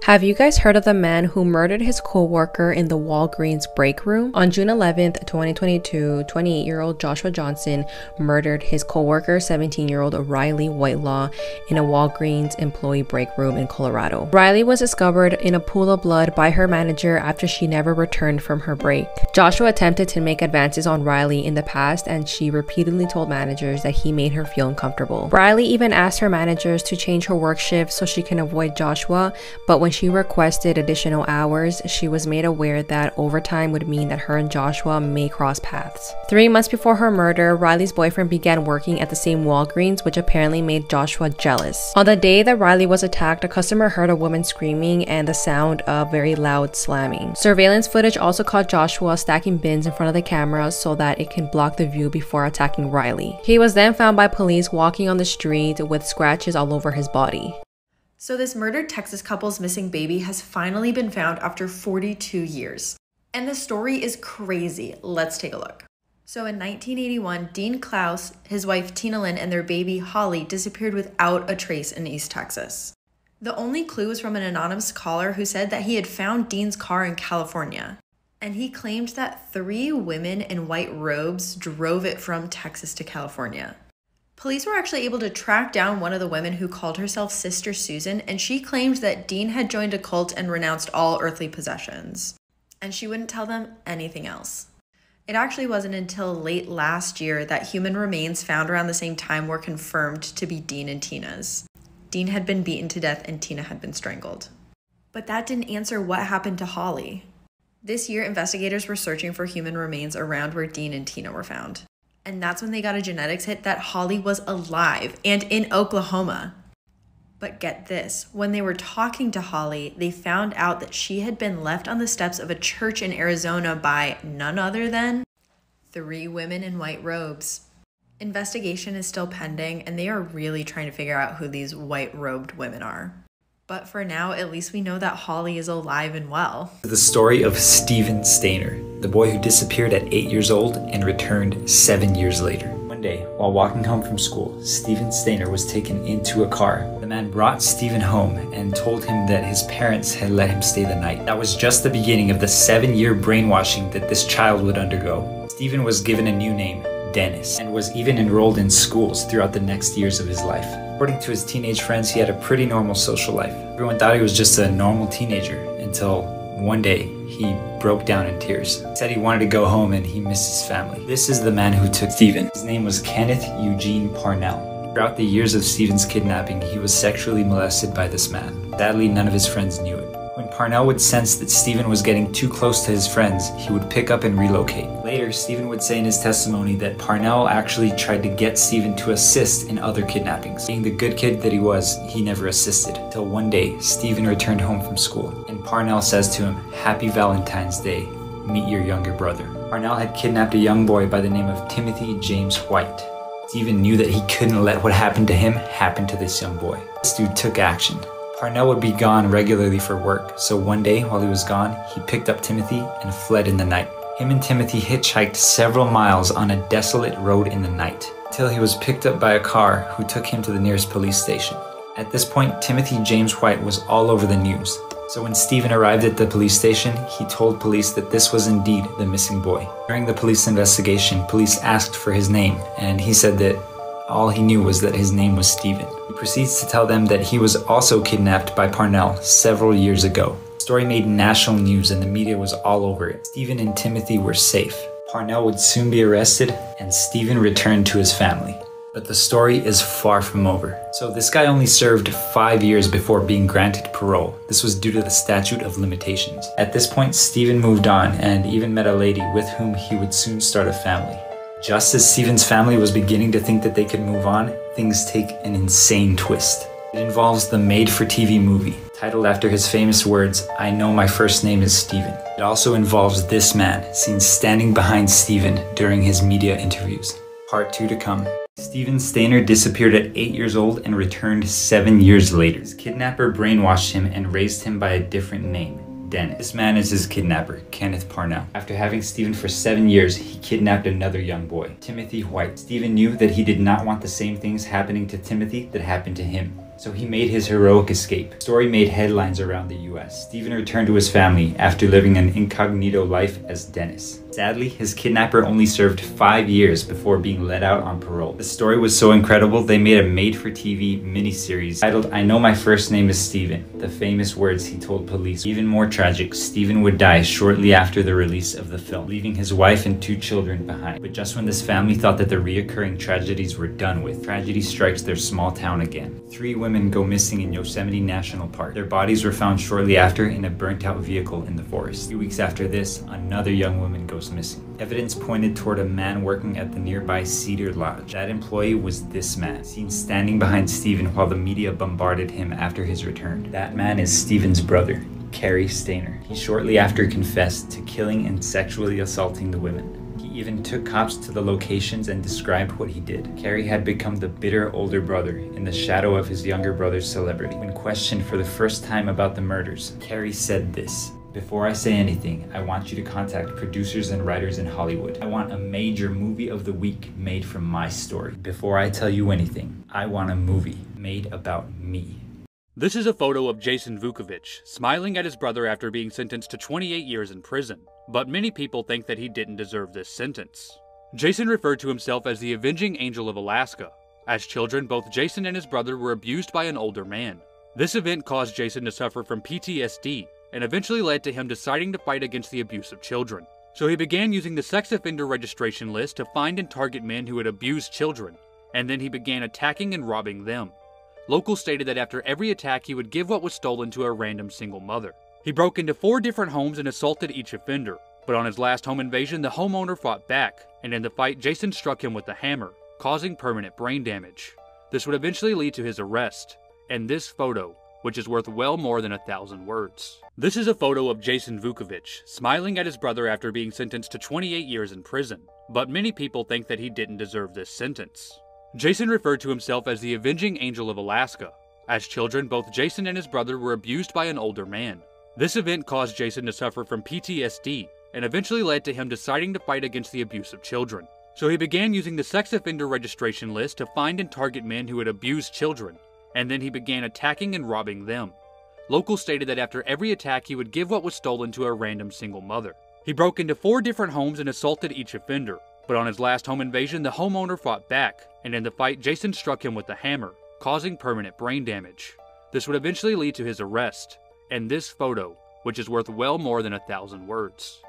Have you guys heard of the man who murdered his co-worker in the Walgreens break room? On June 11th, 2022, 28-year-old Joshua Johnson murdered his co-worker, 17-year-old Riley Whitelaw, in a Walgreens employee break room in Colorado. Riley was discovered in a pool of blood by her manager after she never returned from her break. Joshua attempted to make advances on Riley in the past, and she repeatedly told managers that he made her feel uncomfortable. Riley even asked her managers to change her work shift so she can avoid Joshua, but when she requested additional hours, she was made aware that overtime would mean that her and Joshua may cross paths. 3 months before her murder, Riley's boyfriend began working at the same Walgreens, which apparently made Joshua jealous. On the day that Riley was attacked, a customer heard a woman screaming and the sound of very loud slamming. Surveillance footage also caught Joshua stacking bins in front of the camera so that it can block the view before attacking Riley. He was then found by police walking on the street with scratches all over his body. So this murdered Texas couple's missing baby has finally been found after 42 years. And the story is crazy. Let's take a look. So in 1981, Dean Klaus, his wife Tina Lynn, and their baby Holly disappeared without a trace in East Texas. The only clue was from an anonymous caller who said that he had found Dean's car in California. And he claimed that 3 women in white robes drove it from Texas to California. Police were actually able to track down one of the women who called herself Sister Susan, and she claimed that Dean had joined a cult and renounced all earthly possessions. And she wouldn't tell them anything else. It actually wasn't until late last year that human remains found around the same time were confirmed to be Dean and Tina's. Dean had been beaten to death and Tina had been strangled. But that didn't answer what happened to Holly. This year, investigators were searching for human remains around where Dean and Tina were found. And that's when they got a genetics hit that Holly was alive and in Oklahoma. But get this, when they were talking to Holly, they found out that she had been left on the steps of a church in Arizona by none other than 3 women in white robes. Investigation is still pending, and they are really trying to figure out who these white-robed women are. But for now, at least we know that Holly is alive and well. The story of Steven Stainer, the boy who disappeared at 8 years old and returned 7 years later. One day, while walking home from school, Steven Stainer was taken into a car. The man brought Steven home and told him that his parents had let him stay the night. That was just the beginning of the 7-year brainwashing that this child would undergo. Steven was given a new name, Dennis, and was even enrolled in schools throughout the next years of his life. According to his teenage friends, he had a pretty normal social life. Everyone thought he was just a normal teenager until one day he broke down in tears. He said he wanted to go home and he missed his family. This is the man who took Steven. His name was Kenneth Eugene Parnell. Throughout the years of Steven's kidnapping, he was sexually molested by this man. Sadly, none of his friends knew it. When Parnell would sense that Steven was getting too close to his friends, he would pick up and relocate. Later, Steven would say in his testimony that Parnell actually tried to get Steven to assist in other kidnappings. Being the good kid that he was, he never assisted. Till one day, Steven returned home from school, and Parnell says to him, "Happy Valentine's Day, meet your younger brother." Parnell had kidnapped a young boy by the name of Timothy James White. Steven knew that he couldn't let what happened to him happen to this young boy. This dude took action. Parnell would be gone regularly for work, so one day while he was gone, he picked up Timothy and fled in the night. Him and Timothy hitchhiked several miles on a desolate road in the night, until he was picked up by a car who took him to the nearest police station. At this point, Timothy James White was all over the news. So when Steven arrived at the police station, he told police that this was indeed the missing boy. During the police investigation, police asked for his name, and he said that all he knew was that his name was Steven. He proceeds to tell them that he was also kidnapped by Parnell several years ago. The story made national news and the media was all over it. Steven and Timothy were safe. Parnell would soon be arrested and Steven returned to his family. But the story is far from over. So this guy only served 5 years before being granted parole. This was due to the statute of limitations. At this point, Steven moved on and even met a lady with whom he would soon start a family. Just as Steven's family was beginning to think that they could move on, things take an insane twist. It involves the made-for-TV movie, titled after his famous words, "I know my first name is Steven." It also involves this man, seen standing behind Steven during his media interviews. Part 2 to come. Steven Stainer disappeared at 8 years old and returned 7 years later. His kidnapper brainwashed him and raised him by a different name, Dennis. This man is his kidnapper, Kenneth Parnell. After having Steven for 7 years, he kidnapped another young boy, Timothy White. Steven knew that he did not want the same things happening to Timothy that happened to him. So he made his heroic escape. The story made headlines around the US. Stephen returned to his family after living an incognito life as Dennis. Sadly, his kidnapper only served 5 years before being let out on parole. The story was so incredible, they made a made-for-TV miniseries titled "I Know My First Name is Stephen," the famous words he told police. Even more tragic, Stephen would die shortly after the release of the film, leaving his wife and 2 children behind. But just when this family thought that the reoccurring tragedies were done with, tragedy strikes their small town again. 3 women go missing in Yosemite National Park. Their bodies were found shortly after in a burnt-out vehicle in the forest. 2 weeks after this, another young woman goes missing. Evidence pointed toward a man working at the nearby Cedar Lodge. That employee was this man, seen standing behind Stephen while the media bombarded him after his return. That man is Stephen's brother, Cary Stayner. He shortly after confessed to killing and sexually assaulting the women. He even took cops to the locations and described what he did. Cary had become the bitter older brother in the shadow of his younger brother's celebrity. When questioned for the first time about the murders, Cary said this: "Before I say anything, I want you to contact producers and writers in Hollywood. I want a major movie of the week made from my story. Before I tell you anything, I want a movie made about me." This is a photo of Jason Vukovich, smiling at his brother after being sentenced to 28 years in prison. But many people think that he didn't deserve this sentence. Jason referred to himself as the Avenging Angel of Alaska. As children, both Jason and his brother were abused by an older man. This event caused Jason to suffer from PTSD, and eventually led to him deciding to fight against the abuse of children. So he began using the sex offender registration list to find and target men who had abused children, and then he began attacking and robbing them. Locals stated that after every attack he would give what was stolen to a random single mother. He broke into 4 different homes and assaulted each offender, but on his last home invasion the homeowner fought back, and in the fight Jason struck him with a hammer, causing permanent brain damage. This would eventually lead to his arrest, and this photo, which is worth well more than 1,000 words. This is a photo of Jason Vukovich, smiling at his brother after being sentenced to 28 years in prison, but many people think that he didn't deserve this sentence. Jason referred to himself as the Avenging Angel of Alaska. As children, both Jason and his brother were abused by an older man. This event caused Jason to suffer from PTSD, and eventually led to him deciding to fight against the abuse of children. So he began using the sex offender registration list to find and target men who had abused children, and then he began attacking and robbing them. Locals stated that after every attack he would give what was stolen to a random single mother. He broke into 4 different homes and assaulted each offender, but on his last home invasion the homeowner fought back, and in the fight Jason struck him with a hammer, causing permanent brain damage. This would eventually lead to his arrest, and this photo, which is worth well more than 1,000 words.